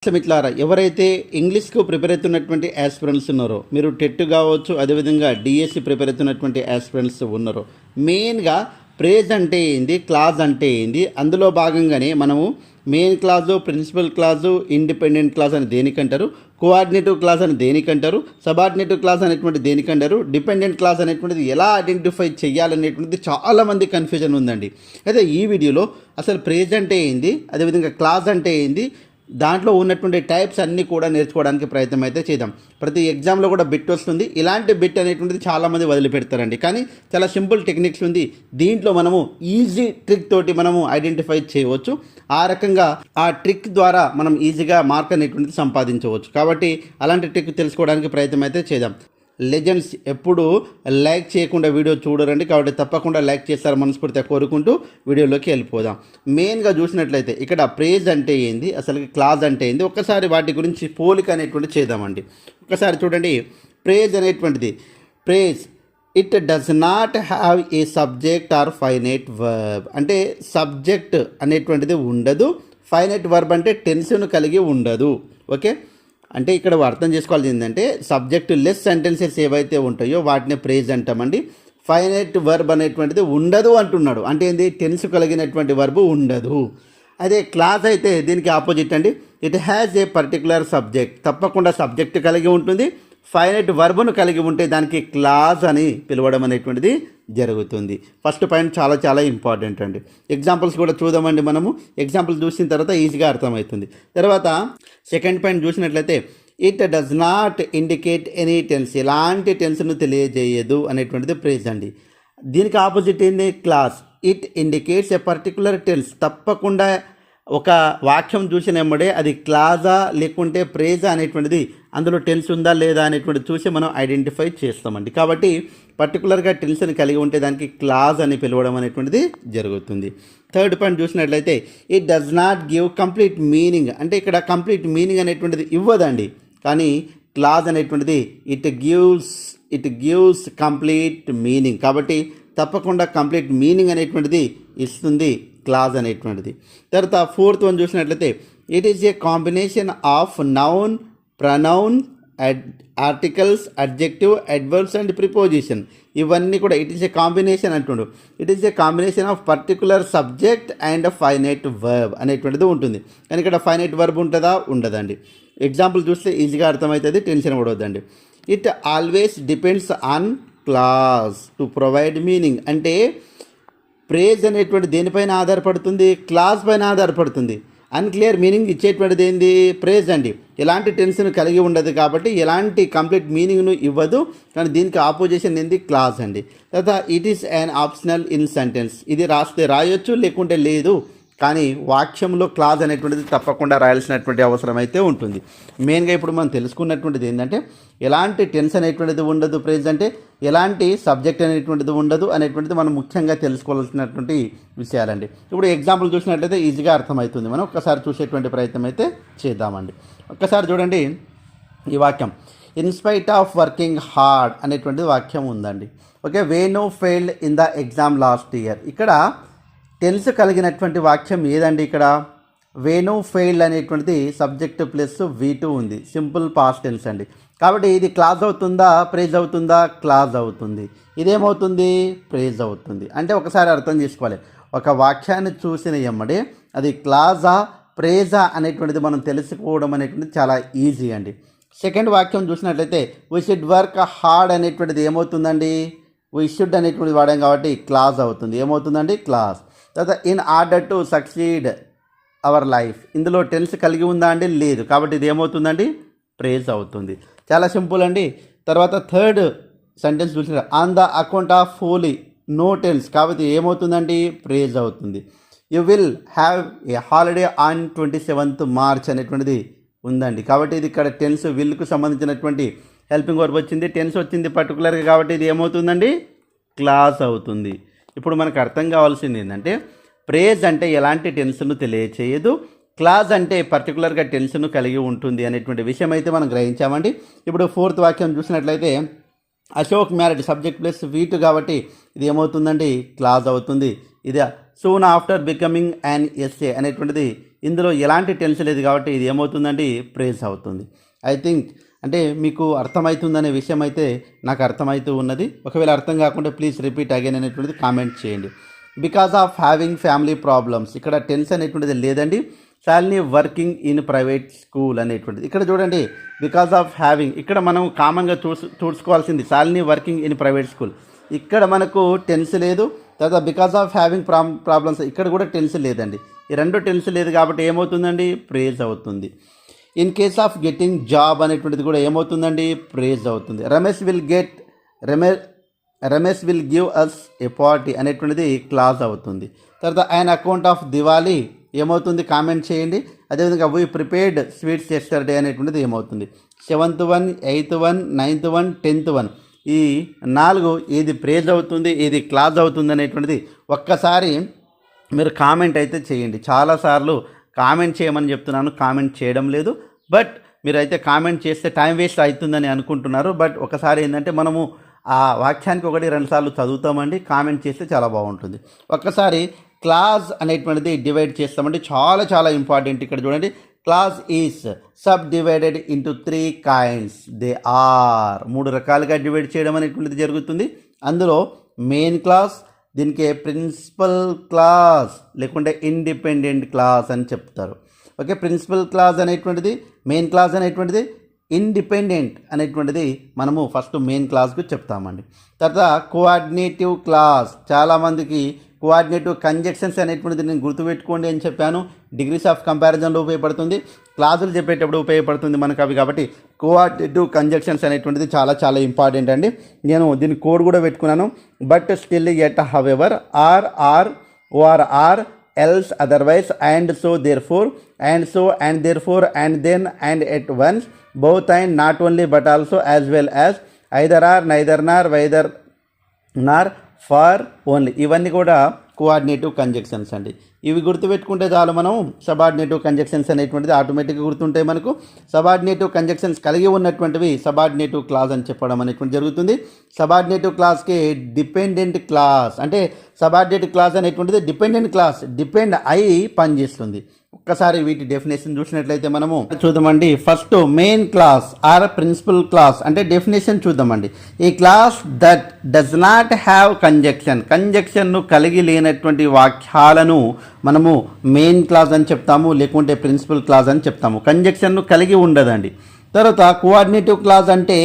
మిత్రులారా, ఎవరైతే ఇంగ్లీష్కు ప్రిపేర్ అవుతున్నటువంటి యాస్పిరెంట్స్ ఉన్నారో, మీరు టెట్ కావచ్చు, అదేవిధంగా డిఎస్సి ప్రిపేర్ అవుతున్నటువంటి యాస్పిరెంట్స్ ఉన్నారో, మెయిన్గా ప్రేజ్ అంటే ఏంది, క్లాజ్ అంటే ఏంది, అందులో భాగంగానే మనము main clause, principal clause, independent clause అని దేనికంటారు, కోఆర్డినేటివ్ క్లాజ్ అని దేనికంటారు, సబార్డినేటివ్ క్లాజ్ అనేటువంటి దేనికంటారు, డిపెండెంట్ క్లాజ్ అనేటువంటిది ఎలా ఐడెంటిఫై చేయాలనేటువంటిది చాలామంది కన్ఫ్యూజన్ ఉందండి. అయితే ఈ వీడియోలో అసలు ప్రేజ్ అంటే ఏంది, అదేవిధంగా క్లాజ్ అంటే ఏంది, దాంట్లో ఉన్నటువంటి టైప్స్ అన్నీ కూడా నేర్చుకోవడానికి ప్రయత్నం అయితే చేద్దాం. ప్రతి ఎగ్జామ్లో కూడా బిట్ వస్తుంది. ఇలాంటి బిట్ అనేటువంటిది చాలామంది వదిలిపెడతారండి, కానీ చాలా సింపుల్ టెక్నిక్స్ ఉంది. దీంట్లో మనము ఈజీ ట్రిక్ తోటి మనము ఐడెంటిఫై చేయవచ్చు. ఆ రకంగా ఆ ట్రిక్ ద్వారా మనం ఈజీగా మార్క్ అనేటువంటిది సంపాదించవచ్చు. కాబట్టి అలాంటి ట్రిక్ తెలుసుకోవడానికి ప్రయత్నం అయితే చేద్దాం. లెజెండ్స్ ఎప్పుడు లైక్ చేయకుండా వీడియో చూడరండి, కాబట్టి తప్పకుండా లైక్ చేస్తారు మనస్ఫూర్తిగా కోరుకుంటూ వీడియోలోకి వెళ్ళిపోదాం. మెయిన్గా చూసినట్లయితే ఇక్కడ ప్రేజ్ అంటే ఏంది, అసలు క్లాజ్ అంటే ఏంది, ఒక్కసారి వాటి గురించి పోలిక అనేటువంటి చేద్దామండి. ఒకసారి చూడండి, ప్రేజ్ అనేటువంటిది, phrase it does not have a subject or finite verb. అంటే సబ్జెక్ట్ అనేటువంటిది ఉండదు, ఫైనైట్ వర్బ్ అంటే టెన్స్ను కలిగి ఉండదు. ఓకే, అంటే ఇక్కడ అర్థం చేసుకోవాల్సింది ఏంటంటే సబ్జెక్టు లెస్ సెంటెన్సెస్ ఏవైతే ఉంటాయో వాటిని ప్రేజ్ అంటామండి. ఫైనైట్ వర్బ్ అనేటువంటిది ఉండదు అంటున్నాడు, అంటే ఏంది, టెన్స్ కలిగినటువంటి వర్బ్ ఉండదు. అదే క్లాజ్ అయితే దీనికి ఆపోజిట్ అండి. It has a particular subject, తప్పకుండా సబ్జెక్ట్ కలిగి ఉంటుంది. ఫైనైట్ వర్బ్ను కలిగి ఉంటే దానికి క్లాజ్ అని పిలవడం అనేటువంటిది జరుగుతుంది. ఫస్ట్ పాయింట్ చాలా చాలా ఇంపార్టెంట్ అండి. ఎగ్జాంపుల్స్ కూడా చూద్దామండి. మనము ఎగ్జాంపుల్స్ చూసిన తర్వాత ఈజీగా అర్థమవుతుంది. తర్వాత సెకండ్ పాయింట్ చూసినట్లయితే it does not indicate any tense, ఎలాంటి టెన్స్ను తెలియజేయదు అనేటువంటిది ప్రేజ్ అండి. దీనికి ఆపోజిట్ ఏంటి, clause. It indicates a particular tense, తప్పకుండా ఒక వాక్యం చూసిన వెంబడే అది క్లాజా లేకుంటే ప్రేజా అనేటువంటిది, అందులో టెన్స్ ఉందా లేదా అనేటువంటిది చూసి మనం ఐడెంటిఫై చేస్తామండి. కాబట్టి పర్టికులర్గా టెన్స్ని కలిగి ఉంటే దానికి క్లాజ్ అని పిలవడం అనేటువంటిది జరుగుతుంది. థర్డ్ పాయింట్ చూసినట్లయితే it does not give complete meaning, అంటే ఇక్కడ కంప్లీట్ మీనింగ్ అనేటువంటిది ఇవ్వదండి, కానీ క్లాజ్ అనేటువంటిది ఇట్ గివ్స్ కంప్లీట్ మీనింగ్. కాబట్టి తప్పకుండా కంప్లీట్ మీనింగ్ అనేటువంటిది ఇస్తుంది క్లాజ్ అనేటువంటిది. తర్వాత ఫోర్త్ వన్ చూసినట్లయితే it is a combination of noun, pronoun, articles, adjective, adverbs and preposition. ఇవన్నీ కూడా ఇట్ ఈస్ ఏ కాంబినేషన్ అంటుండు. It is a combination of particular subject and finite verb అనేటువంటిది ఉంటుంది. కానీ ఇక్కడ ఫైనైట్ వర్బ్ ఉంటుందా, ఉండదండి. ఎగ్జాంపుల్ చూస్తే ఈజీగా అర్థమవుతుంది, టెన్షన్ పడవద్దండి. It always depends on clause to provide meaning, అంటే ప్రేజ్ అనేటువంటి దేనిపైన ఆధారపడుతుంది, క్లాజ్ పైన ఆధారపడుతుంది. అన్క్లియర్ మీనింగ్ ఇచ్చేటువంటిది ఏంది, ప్రేజ్ అండి. ఎలాంటి టెన్స్ను కలిగి ఉండదు, కాబట్టి ఎలాంటి కంప్లీట్ మీనింగ్ను ఇవ్వదు, కానీ దీనికి ఆపోజిషన్ ఏంది, క్లాజ్ అండి. తర్వాత it is an optional in sentence, ఇది రాస్తే రాయొచ్చు లేకుంటే లేదు, కానీ వాక్యంలో క్లాజ్ అనేటువంటిది తప్పకుండా రాయాల్సినటువంటి అవసరం అయితే ఉంటుంది. మెయిన్గా ఇప్పుడు మనం తెలుసుకున్నటువంటిది ఏంటంటే ఎలాంటి టెన్స్ అనేటువంటిది ఉండదు, ప్రేజ్ అంటే ఎలాంటి సబ్జెక్ట్ అనేటువంటిది ఉండదు అనేటువంటిది మనం ముఖ్యంగా తెలుసుకోవాల్సినటువంటి విషయాలండి. ఇప్పుడు ఎగ్జాంపుల్ చూసినట్లయితే ఈజీగా అర్థమవుతుంది. మనం ఒక్కసారి చూసేటువంటి ప్రయత్నం అయితే చేద్దామండి. ఒక్కసారి చూడండి ఈ వాక్యం, ఇన్స్పైట్ ఆఫ్ వర్కింగ్ హార్డ్ అనేటువంటిది వాక్యం ఉందండి. Okay, Venu failed in the exam last year. ఇక్కడ టెన్స్ కలిగినటువంటి వాక్యం ఏదండి, ఇక్కడ వేణు ఫెయిల్డ్ అనేటువంటిది సబ్జెక్ట్ ప్లస్ V2 ఉంది, సింపుల్ పాస్ట్ టెన్స్ అండి. కాబట్టి ఇది క్లాజ్ అవుతుందా, ప్రేజ్ అవుతుందా, క్లాజ్ అవుతుంది. ఇదేమవుతుంది, ప్రేజ్ అవుతుంది. అంటే ఒకసారి అర్థం చేసుకోవాలి, ఒక వాక్యాన్ని చూసిన ఎమ్మడే అది క్లాజా ప్రేజా అనేటువంటిది మనం తెలుసుకోవడం అనేటువంటిది చాలా ఈజీ అండి. సెకండ్ వాక్యం చూసినట్లయితే వీ షుడ్ వర్క్ హార్డ్ అనేటువంటిది ఏమవుతుందండి, వీ షుడ్ అనేటువంటిది వాడాం కాబట్టి క్లాజ్ అవుతుంది. ఏమవుతుందండి, క్లాజ్. తర్వాత in order to succeed our life, ఇందులో టెన్స్ కలిగి ఉందా అండి, లేదు, కాబట్టి ఇది ఏమవుతుందండి, ప్రేజ్ అవుతుంది. చాలా సింపుల్ అండి. తర్వాత థర్డ్ సెంటెన్స్ చూసిన on the account of Holi, no tense, కాబట్టి ఏమవుతుందండి, ప్రేజ్ అవుతుంది. You will have a holiday on 27th March అనేటువంటిది ఉందండి, కాబట్టి ఇది ఇక్కడ టెన్స్ విల్కు సంబంధించినటువంటి హెల్పింగ్ వర్బ్ వచ్చింది, టెన్స్ వచ్చింది పర్టికులర్గా, కాబట్టి ఇది ఏమవుతుందండి, క్లాజ్ అవుతుంది. ఇప్పుడు మనకు అర్థం కావాల్సింది ఏంటంటే ప్రేజ్ అంటే ఎలాంటి టెన్స్ను తెలియచేయదు, క్లాజ్ అంటే పర్టికులర్గా టెన్స్ను కలిగి ఉంటుంది అనేటువంటి విషయం అయితే మనం గ్రహించామండి. ఇప్పుడు ఫోర్త్ వాక్యం చూసినట్లయితే Ashok married, subject plus V2 కాబట్టి ఇది ఏమవుతుందండి, క్లాజ్ అవుతుంది. ఇది soon after becoming an SA అనేటువంటిది ఇందులో ఎలాంటి టెన్స్ లేదు కాబట్టి ఇది ఏమవుతుందండి, ప్రేజ్ అవుతుంది. ఐ థింక్ అంటే మీకు అర్థమవుతుందనే విషయం అయితే నాకు అర్థమవుతూ ఉన్నది. ఒకవేళ అర్థం కాకుంటే ప్లీజ్ రిపీట్ అగైన్ అనేటువంటిది కామెంట్ చేయండి. Because of having family problems, ఇక్కడ టెన్స్ అనేటువంటిది లేదండి. Shalini working in private school అనేటువంటిది ఇక్కడ చూడండి. బికాస్ ఆఫ్ హ్యావింగ్ ఇక్కడ మనం కామన్గా చూసుకోవాల్సింది Shalini working in private school. ఇక్కడ మనకు టెన్స్ లేదు. తర్వాత బికాస్ ఆఫ్ హ్యావింగ్ ప్రాబ్లమ్స్ ఇక్కడ కూడా టెన్స్ లేదండి. ఈ రెండు టెన్స్ లేదు కాబట్టి ఏమవుతుందండి, ప్రేజ్ అవుతుంది. In case of getting job అనేటువంటిది కూడా ఏమవుతుందండి, ప్రేజ్ అవుతుంది. Ramesh will give us a party అనేటువంటిది క్లాజ్ అవుతుంది. తర్వాత ఆయన అకౌంట్ ఆఫ్ దివాళీ ఏమవుతుంది, కామెంట్ చేయండి. అదేవిధంగా వీ ప్రిపేర్డ్ స్వీట్స్ ఎస్టర్డే అనేటువంటిది ఏమవుతుంది. 7th 1, 8th 1, 9th 1, 10th 1 ఈ 4 ఏది ప్రేజ్ అవుతుంది, ఏది క్లాజ్ అవుతుంది అనేటువంటిది ఒక్కసారి మీరు కామెంట్ అయితే చేయండి. చాలాసార్లు కామెంట్ చేయమని చెప్తున్నాను, కామెంట్ చేయడం లేదు. బట్ మీరైతే కామెంట్ చేస్తే టైం వేస్ట్ అవుతుందని అనుకుంటున్నారు. బట్ ఒకసారి ఏంటంటే మనము ఆ వాక్యానికి 1-2 సార్లు చదువుతామండి. కామెంట్ చేస్తే చాలా బాగుంటుంది. ఒక్కసారి క్లాజ్ అనేటువంటిది డివైడ్ చేస్తామండి. చాలా చాలా ఇంపార్టెంట్. ఇక్కడ చూడండి, clause is subdivided into 3 kinds. They are 3 రకాలుగా డివైడ్ చేయడం అనేటువంటిది జరుగుతుంది. అందులో మెయిన్ క్లాస్, దీనికి ప్రిన్సిపల్ క్లాస్ లేకుంటే ఇండిపెండెంట్ క్లాస్ అని చెప్తారు. ఓకే, ప్రిన్సిపల్ క్లాస్ అనేటువంటిది, మెయిన్ క్లాస్ అనేటువంటిది, ఇండిపెండెంట్ అనేటువంటిది మనము ఫస్ట్ మెయిన్ క్లాస్కు చెప్తామండి. తర్వాత కోఆర్డినేటివ్ క్లాస్, చాలామందికి కోఆర్డినేటివ్ కంజక్షన్స్ అనేటువంటిది నేను గుర్తుపెట్టుకోండి అని చెప్పాను. డిగ్రీస్ ఆఫ్ కంపారిజన్లో ఉపయోగపడుతుంది, క్లాసులు చెప్పేటప్పుడు ఉపయోగపడుతుంది మనకు అవి. కాబట్టి కోఆర్డినేటివ్ కంజక్షన్స్ అనేటువంటిది చాలా చాలా ఇంపార్టెంట్ అండి. నేను దీని కోడ్ కూడా పెట్టుకున్నాను. But still yet however or or else otherwise and so therefore and so and therefore and then and at once both and not only but also as well as either or neither nor whether Nar far only ఇవన్నీ కూడా coordinative conjunctions అండి. ఇవి గుర్తుపెట్టుకుంటే చాలు మనం subordinative conjunctions అనేటువంటిది ఆటోమేటిక్గా గుర్తుంటాయి మనకు. సబార్డినేటివ్ కంజక్షన్స్ కలిగి ఉన్నటువంటివి సబార్డినేటివ్ క్లాస్ అని చెప్పడం అనేటువంటి జరుగుతుంది. సబార్డినేటివ్ క్లాస్కి డిపెండెంట్ క్లాస్ అంటే సబార్డినేటివ్ క్లాస్ అనేటువంటిది డిపెండెంట్ క్లాస్, డిపెండ్ అయి పనిచేస్తుంది. ఒక్కసారి వీటి డెఫినేషన్ చూసినట్లయితే మనము చూద్దామండి. First main clause or principal clause అంటే డెఫినేషన్ చూద్దామండి. ఈ clause that does not have కంజక్షన్ను కలిగి లేనటువంటి వాక్యాలను మనము మెయిన్ క్లాస్ అని చెప్తాము, లేకుంటే ప్రిన్సిపల్ క్లాస్ అని చెప్తాము. కంజక్షన్ను కలిగి ఉండదండి. తర్వాత కోఆర్డినేటివ్ క్లాస్ అంటే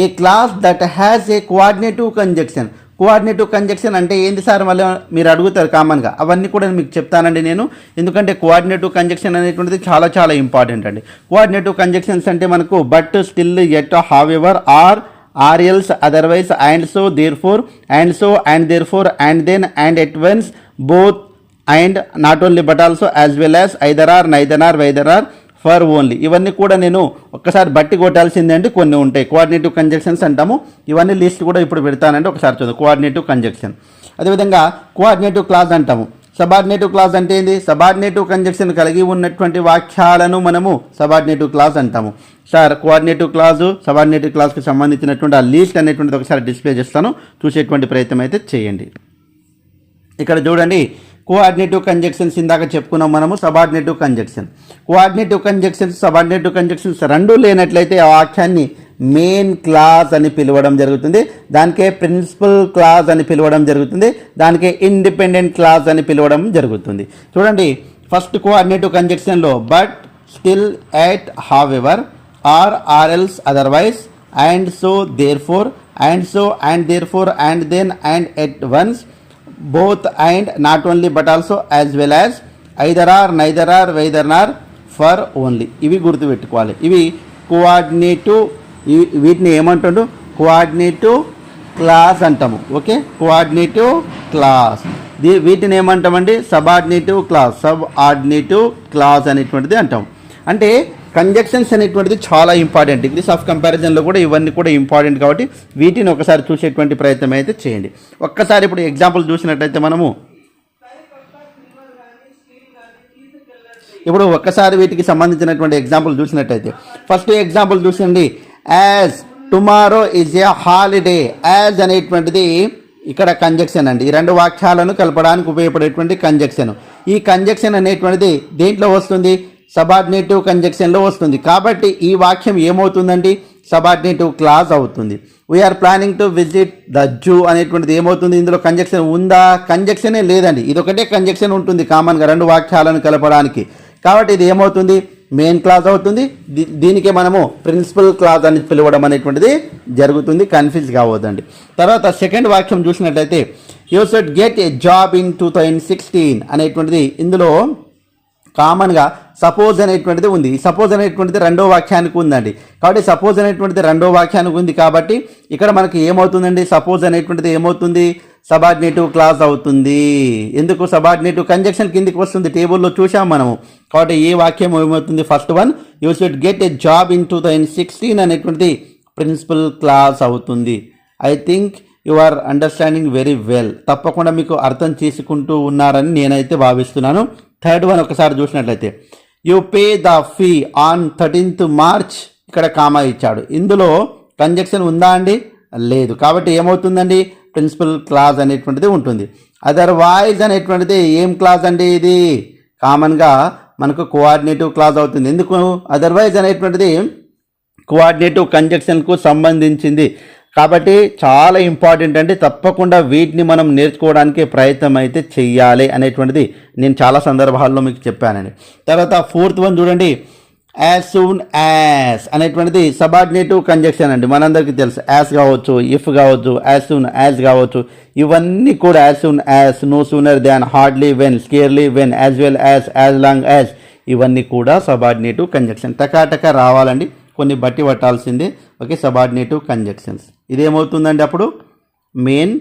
a clause that has a coordinative conjunction. Coordinative conjunction అంటే ఏంటి సార్ మళ్ళీ మీరు అడుగుతారు కామన్గా. అవన్నీ కూడా మీకు చెప్తానండి నేను, ఎందుకంటే కోఆర్డినేటివ్ కంజక్షన్ అనేటువంటిది చాలా చాలా ఇంపార్టెంట్ అండి. కోఆర్డినేటివ్ కంజక్షన్స్ అంటే మనకు but still yet however or else otherwise and so therefore and so and therefore and then and at once both and not only but also as well as either or neither or whether or for only ఇవన్నీ కూడా నేను ఒక్కసారి బట్టి కొట్టాల్సిందే అండి. కొన్ని ఉంటాయి coordinative conjunctions అంటాము. ఇవన్నీ లిస్ట్ కూడా ఇప్పుడు పెడతానండి, ఒకసారి చూద్దాం. కోఆర్డినేటివ్ కంజక్షన్, అదేవిధంగా కోఆర్డినేటివ్ క్లాస్ అంటాము. సబార్డినేటివ్ క్లాస్ అంటే ఏంది, సబార్డినేటివ్ కంజక్షన్ కలిగి ఉన్నటువంటి వాక్యాలను మనము సబార్డినేటివ్ క్లాస్ అంటాము. సార్ కోఆర్డినేటివ్ క్లాసు సబార్డినేటివ్ క్లాస్కి సంబంధించినటువంటి ఆ లిస్ట్ అనేటువంటిది ఒకసారి డిస్ప్లే చేస్తాను, చూసేటువంటి ప్రయత్నం అయితే చేయండి. ఇక్కడ చూడండి, కోఆర్డినేటివ్ కంజక్షన్స్ ఇందాక చెప్పుకున్నాం మనము. Subordinative conjunction, coordinative conjunctions, subordinative conjunctions రెండూ లేనట్లయితే ఆ వాక్యాన్ని మెయిన్ క్లాస్ అని పిలవడం జరుగుతుంది, దానికే ప్రిన్సిపల్ క్లాస్ అని పిలవడం జరుగుతుంది, దానికే ఇండిపెండెంట్ క్లాస్ అని పిలవడం జరుగుతుంది. చూడండి, ఫస్ట్ కోఆర్డినేటివ్ కంజక్షన్లో but still yet however or else otherwise and so therefore and so and therefore and then and at once both and not only but also as well as either are neither are whether are for only ఇవి గుర్తుపెట్టుకోవాలి. ఇవి coordinative, వీటిని ఏమంటాడు, coordinative class అంటాము. Okay, coordinative class. వీటిని ఏమంటామండి, subordinative clause అనేటువంటిది అంటాం. అంటే కంజక్షన్స్ అనేటువంటిది చాలా ఇంపార్టెంట్. డిగ్రీస్ ఆఫ్ కంపారిజన్లో కూడా ఇవన్నీ కూడా ఇంపార్టెంట్ కాబట్టి వీటిని ఒకసారి చూసేటువంటి ప్రయత్నం అయితే చేయండి. ఒక్కసారి ఇప్పుడు ఎగ్జాంపుల్ చూసినట్టయితే మనము ఇప్పుడు ఒక్కసారి వీటికి సంబంధించినటువంటి ఎగ్జాంపుల్ చూసినట్టయితే ఫస్ట్ ఎగ్జాంపుల్ చూసండి. As tomorrow is a holiday. As అనేటువంటిది ఇక్కడ కంజక్షన్ అండి. ఈ రెండు వాక్యాలను కలపడానికి ఉపయోగపడేటువంటి కంజక్షన్. ఈ కంజక్షన్ అనేటువంటిది దేంట్లో వస్తుంది? సబార్డినేటివ్ కంజక్షన్లో వస్తుంది. కాబట్టి ఈ వాక్యం ఏమవుతుందండి? సబార్డినేటివ్ క్లాజ్ అవుతుంది. We're planning to visit the zoo అనేటువంటిది ఏమవుతుంది? ఇందులో కంజక్షన్ ఉందా? కంజక్షనే లేదండి. ఇది ఒకటే కంజక్షన్ ఉంటుంది కామన్గా రెండు వాక్యాలను కలపడానికి. కాబట్టి ఇది ఏమవుతుంది? మెయిన్ క్లాజ్ అవుతుంది. దీనికే మనము ప్రిన్సిపల్ క్లాజ్ అని పిలవడం అనేటువంటిది జరుగుతుంది. కన్ఫ్యూజ్ కావద్దండి. తర్వాత సెకండ్ వాక్యం చూసినట్లయితే you should get a job in 2016 అనేటువంటిది ఇందులో కామన్గా సపోజ్ అనేటువంటిది ఉంది. సపోజ్ అనేటువంటిది రెండో వాక్యానికి ఉందండి. కాబట్టి సపోజ్ అనేటువంటిది రెండో వాక్యానికి ఉంది కాబట్టి ఇక్కడ మనకి ఏమవుతుందండి? సపోజ్ అనేటువంటిది ఏమవుతుంది? సబార్డినేటివ్ క్లాజ్ అవుతుంది. ఎందుకు? సబార్డినేటివ్ కంజక్షన్ కిందికి వస్తుంది, టేబుల్లో చూసాం మనము. కాబట్టి ఈ వాక్యం ఏమవుతుంది? First one, you should get a job in 2016 అనేటువంటిది ప్రిన్సిపల్ క్లాజ్ అవుతుంది. I think you are understanding very well. తప్పకుండా మీకు అర్థం చేసుకుంటూ ఉన్నారని నేనైతే భావిస్తున్నాను. థర్డ్ వన్ ఒకసారి చూసినట్లయితే you pay the fee on 13th March, ఇక్కడ కామా ఇచ్చాడు. ఇందులో కంజక్షన్ ఉందా అండి? లేదు. కాబట్టి ఏమవుతుందండి? ప్రిన్సిపల్ క్లాజ్ అనేటువంటిది ఉంటుంది. అదర్వైజ్ అనేటువంటిది ఏం క్లాజ్ అండి? ఇది కామన్గా మనకు కోఆర్డినేటివ్ క్లాజ్ అవుతుంది. ఎందుకు? అదర్వైజ్ అనేటువంటిది కోఆర్డినేటివ్ కంజక్షన్కు సంబంధించింది. కాబట్టి చాలా ఇంపార్టెంట్ అండి. తప్పకుండా వీటిని మనం నేర్చుకోవడానికి ప్రయత్నం అయితే చెయ్యాలి అనేటువంటిది నేను చాలా సందర్భాల్లో మీకు చెప్పానండి. తర్వాత ఫోర్త్ వన్ చూడండి, యాజ్ సూన్ యాజ్ అనేటువంటిది సబార్డినేటివ్ కంజక్షన్ అండి. మనందరికీ తెలుసు. యాజ్ కావచ్చు, ఇఫ్ కావచ్చు, యాజ్ సూన్ యాజ్ కావచ్చు, ఇవన్నీ కూడా as soon as, no sooner than, hardly when, scarcely when, as well as long as, ఇవన్నీ కూడా సబార్డినేటివ్ కంజక్షన్. టకాటక రావాలండి, కొన్ని బట్టి పట్టాల్సిందే. Okay, subordinative conjunctions. ఇదేమవుతుందండి? అప్పుడు మెయిన్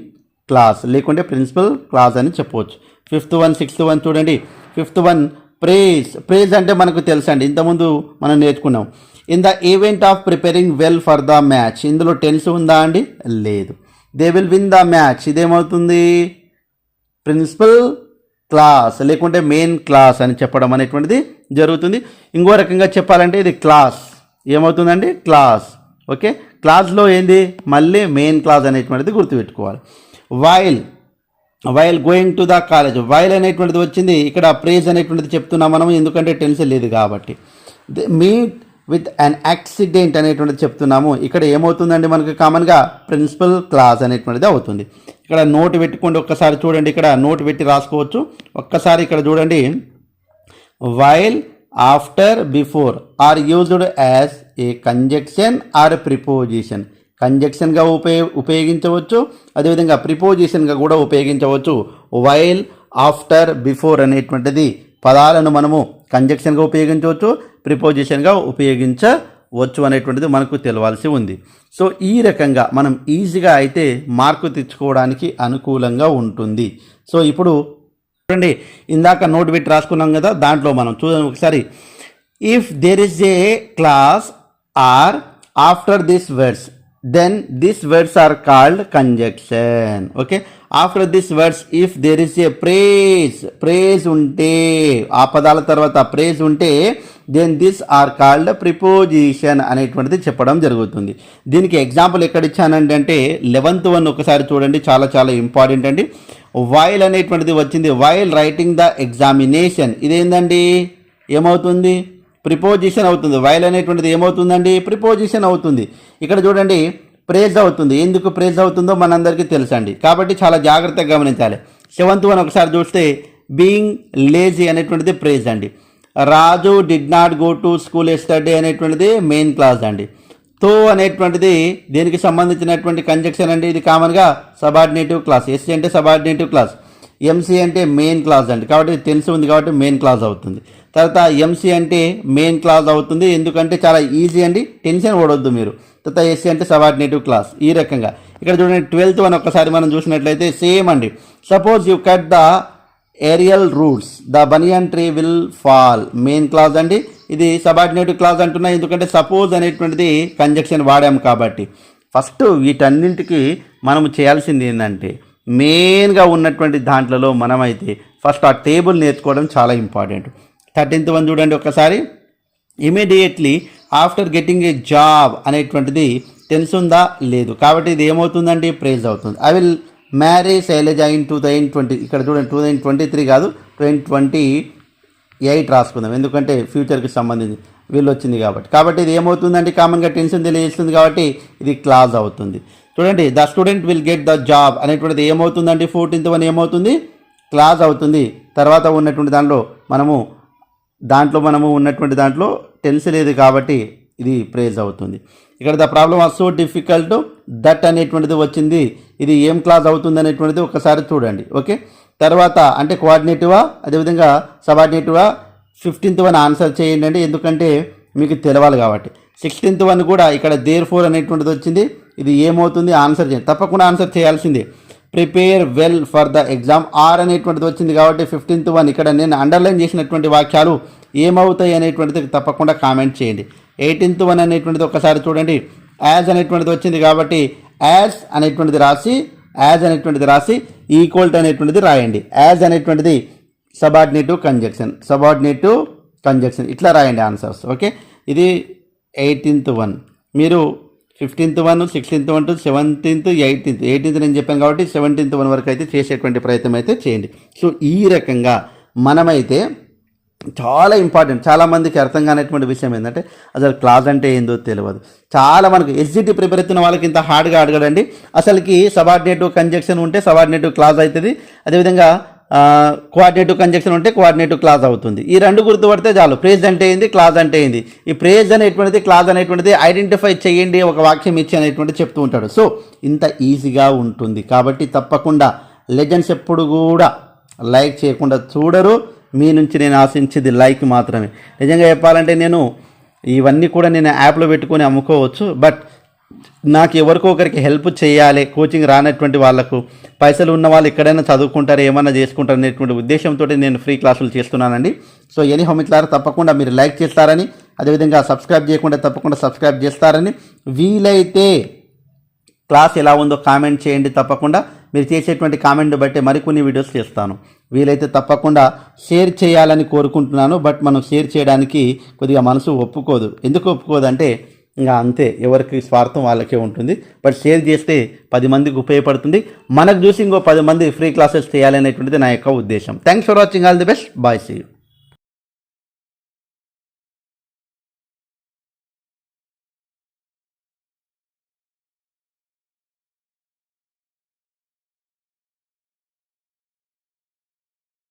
క్లాస్ లేకుంటే ప్రిన్సిపల్ క్లాస్ అని చెప్పవచ్చు. ఫిఫ్త్ వన్, సిక్స్త్ వన్ చూడండి. Fifth one, phrase. ప్రేజ్ అంటే మనకు తెలుసండి, ఇంతకుముందు మనం నేర్చుకున్నాం. In the event of preparing well for the match, ఇందులో టెన్స్ ఉందా అండి? లేదు. They will win the match, ఇదేమవుతుంది? ప్రిన్సిపల్ క్లాస్ లేకుంటే మెయిన్ క్లాస్ అని చెప్పడం అనేటువంటిది జరుగుతుంది. ఇంకో రకంగా చెప్పాలంటే ఇది క్లాస్. ఏమవుతుందండి? క్లాస్. ఓకే, క్లాస్లో ఏంది? మళ్ళీ మెయిన్ క్లాస్ అనేటువంటిది గుర్తుపెట్టుకోవాలి. While going to the college, while అనేటువంటిది వచ్చింది. ఇక్కడ ప్రేజ్ అనేటువంటిది చెప్తున్నాం మనం, ఎందుకంటే టెన్షన్ లేదు కాబట్టి. మీట్ విత్ అన్ యాక్సిడెంట్ అనేటువంటిది చెప్తున్నాము. ఇక్కడ ఏమవుతుందండి? మనకి కామన్గా ప్రిన్సిపల్ క్లాస్ అనేటువంటిది అవుతుంది. ఇక్కడ నోట్ పెట్టుకోండి, ఒక్కసారి చూడండి. ఇక్కడ నోట్ పెట్టి రాసుకోవచ్చు. ఒక్కసారి ఇక్కడ చూడండి. While, after, before are used as a conjunction or preposition. కంజక్షన్గా ఉపయోగించవచ్చు, అదేవిధంగా ప్రిపోజిషన్గా కూడా ఉపయోగించవచ్చు. వైల్, ఆఫ్టర్, బిఫోర్ అనేటువంటిది పదాలను మనము కంజక్షన్గా ఉపయోగించవచ్చు, ప్రిపోజిషన్గా ఉపయోగించవచ్చు అనేటువంటిది మనకు తెలవాల్సి ఉంది. సో ఈ రకంగా మనం ఈజీగా అయితే మార్కు తెచ్చుకోవడానికి అనుకూలంగా ఉంటుంది. సో ఇప్పుడు చూడండి, ఇందాక నోట్ పెట్టి రాసుకున్నాం కదా, దాంట్లో మనం చూడండి ఒకసారి. If there is a clause or after this words, then this words are called conjunction. Okay, after this words if there is a phrase ఉంటే, ఆ పదాల తర్వాత ప్రేజ్ ఉంటే, then this are called preposition అనేటువంటిది చెప్పడం జరుగుతుంది. దీనికి ఎగ్జాంపుల్ ఎక్కడ ఇచ్చానండి అంటే 11th వన్ ఒకసారి చూడండి, చాలా చాలా ఇంపార్టెంట్ అండి. వైల్ అనేటువంటిది వచ్చింది. వైల్ రైటింగ్ ద ఎగ్జామినేషన్, ఇదేందండి? ఏమవుతుంది? ప్రిపోజిషన్ అవుతుంది. వైల్ అనేటువంటిది ఏమవుతుందండి? ప్రిపోజిషన్ అవుతుంది. ఇక్కడ చూడండి, ప్రేజ్ అవుతుంది. ఎందుకు ప్రేజ్ అవుతుందో మనందరికీ తెలుసండి, కాబట్టి చాలా జాగ్రత్తగా గమనించాలి. 7th వన్ ఒకసారి చూస్తే బీయింగ్ లేజీ అనేటువంటిది ప్రేజ్ అండి. Raju did not go to school yesterday అనేటువంటిది మెయిన్ క్లాస్ అండి. తో అనేటువంటిది దేనికి సంబంధించినటువంటి కంజక్షన్ అండి? ఇది కామన్గా సబార్డినేటివ్ క్లాస్. ఎస్సీ అంటే సబార్డినేటివ్ క్లాస్, ఎంసీ అంటే మెయిన్ క్లాస్ అండి. కాబట్టి తెలిసి ఉంది కాబట్టి మెయిన్ క్లాస్ అవుతుంది. తర్వాత ఎంసీ అంటే మెయిన్ క్లాస్ అవుతుంది, ఎందుకంటే చాలా ఈజీ అండి, టెన్షన్ పడొద్దు మీరు. తర్వాత ఎస్సీ అంటే సబార్డినేటివ్ క్లాస్. ఈ రకంగా ఇక్కడ చూడండి 12th వన్ ఒక్కసారి మనం చూసినట్లయితే సేమ్ అండి. Suppose you cut the aerial roots, the banyan tree will fall, main clause అండి. ఇది సబార్డినేటివ్ క్లాస్ అంటున్నా, ఎందుకంటే సపోజ్ అనేటువంటిది కంజక్షన్ వాడాము కాబట్టి. ఫస్ట్ వీటన్నింటికి మనం చేయాల్సింది ఏంటంటే మెయిన్గా ఉన్నటువంటి దాంట్లలో మనమైతే ఫస్ట్ ఆ టేబుల్ నేర్చుకోవడం చాలా ఇంపార్టెంట్. 13th వన్ చూడండి ఒకసారి. Immediately after getting a job అనేటువంటిది టెన్స్ ఉందా? లేదు. కాబట్టి ఇది ఏమవుతుందండి? ప్రేజ్ అవుతుంది. I will marriage Shailaja in 2020, ఇక్కడ చూడండి 2023 కాదు 2028 రాసుకుందాం, ఎందుకంటే ఫ్యూచర్కి సంబంధించి వీళ్ళు వచ్చింది కాబట్టి ఇది ఏమవుతుందంటే కామన్గా టెన్షన్ తెలియజేస్తుంది కాబట్టి ఇది క్లాజ్ అవుతుంది. చూడండి the student will get the job అనేటువంటిది ఏమవుతుందంటే 14th వన్ ఏమవుతుంది, క్లాజ్ అవుతుంది. తర్వాత ఉన్నటువంటి దాంట్లో మనము ఉన్నటువంటి దాంట్లో టెన్స్ లేదు కాబట్టి ఇది ప్రేజ్ అవుతుంది. ఇక్కడ the problem was so difficult that అనేటువంటిది వచ్చింది, ఇది ఏం క్లాజ్ అవుతుంది అనేటువంటిది ఒకసారి చూడండి. ఓకే, తర్వాత అంటే కోఆర్డినేటివా అదేవిధంగా సబార్డినేటివా 15th వన్ ఆన్సర్ చేయండి అండి, ఎందుకంటే మీకు తెలవాలి కాబట్టి. 16th వన్ కూడా ఇక్కడ దేర్ ఫోర్ అనేటువంటిది వచ్చింది, ఇది ఏమవుతుంది ఆన్సర్ చేయండి, తప్పకుండా ఆన్సర్ చేయాల్సిందే. Prepare well for the exam are అనేటువంటిది వచ్చింది కాబట్టి 15th వన్ ఇక్కడ నేను అండర్లైన్ చేసినటువంటి వాక్యాలు ఏమవుతాయి అనేటువంటిది తప్పకుండా కామెంట్ చేయండి. 18th వన్ అనేటువంటిది ఒకసారి చూడండి, యాజ్ అనేటువంటిది వచ్చింది కాబట్టి యాజ్ అనేటువంటిది రాసి ఈక్వల్ టు అనేటువంటిది రాయండి. యాజ్ అనేటువంటిది సబార్డినేటివ్ కంజక్షన్ ఇట్లా రాయండి ఆన్సర్స్. ఓకే, ఇది 18th వన్. మీరు 15th one 16th one to 17th 18th నేను చెప్పాను కాబట్టి 17th వన్ వరకు అయితే చేసేటువంటి ప్రయత్నం అయితే చేయండి. సో ఈ రకంగా మనమైతే చాలా ఇంపార్టెంట్, చాలామందికి అర్థం కానటువంటి విషయం ఏంటంటే అసలు క్లాజ్ అంటే ఏందో తెలియదు. చాలా మనకు ఎస్జిటి ప్రిపేర్ అవుతున్న వాళ్ళకి ఇంత హార్డ్గా అడగడండి. అసలుకి సబార్డినేటివ్ కంజక్షన్ ఉంటే సబార్డినేటివ్ క్లాజ్ అవుతుంది, అదేవిధంగా కోఆర్డినేటివ్ కంజక్షన్ ఉంటే కోఆర్డినేటివ్ క్లాజ్ అవుతుంది. ఈ రెండు గుర్తుపడితే చాలు. ప్రేజ్ అంటే ఏంది, క్లాజ్ అంటే ఏంది. ఈ ప్రేజ్ అనేటువంటిది క్లాజ్ అనేటువంటిది ఐడెంటిఫై చేయండి ఒక వాక్యం ఇచ్చి అనేటువంటిది చెప్తూ ఉంటాడు. సో ఇంత ఈజీగా ఉంటుంది కాబట్టి తప్పకుండా లెజెండ్స్ ఎప్పుడు కూడా లైక్ చేయకుండా చూడరు. మీ నుంచి నేను ఆశించేది లైక్ మాత్రమే. నిజంగా చెప్పాలంటే నేను ఇవన్నీ కూడా నేను యాప్లో పెట్టుకొని అమ్ముకోవచ్చు, బట్ నాకు ఎవరికో ఒకరికి హెల్ప్ చేయాలి, కోచింగ్ రానటువంటి వాళ్ళకు, పైసలు ఉన్న వాళ్ళు ఎక్కడైనా చదువుకుంటారు ఏమన్నా చేసుకుంటారు అనేటువంటి ఉద్దేశంతో నేను ఫ్రీ క్లాసులు చేస్తున్నానండి. సో ఎనీ మిత్రులారా తప్పకుండా మీరు లైక్ చేస్తారని, అదేవిధంగా సబ్స్క్రైబ్ చేయకుండా తప్పకుండా సబ్స్క్రైబ్ చేస్తారని, వీలైతే క్లాస్ ఎలా ఉందో కామెంట్ చేయండి. తప్పకుండా మీరు చేసేటువంటి కామెంట్ బట్టి మరికొన్ని వీడియోస్ చేస్తాను. వీలైతే తప్పకుండా షేర్ చేయాలని కోరుకుంటున్నాను, బట్ మనం షేర్ చేయడానికి కొద్దిగా మనసు ఒప్పుకోదు. ఎందుకు ఒప్పుకోదు అంటే ఇంకా అంతే, ఎవరికి స్వార్థం వాళ్ళకే ఉంటుంది. బట్ షేర్ చేస్తే 10 మందికి ఉపయోగపడుతుంది, మనకు చూసి ఇంకో 10 మంది ఫ్రీ క్లాసెస్ చేయాలనేటువంటిది నా యొక్క ఉద్దేశం. Thanks for watching, all the best, bye, see you.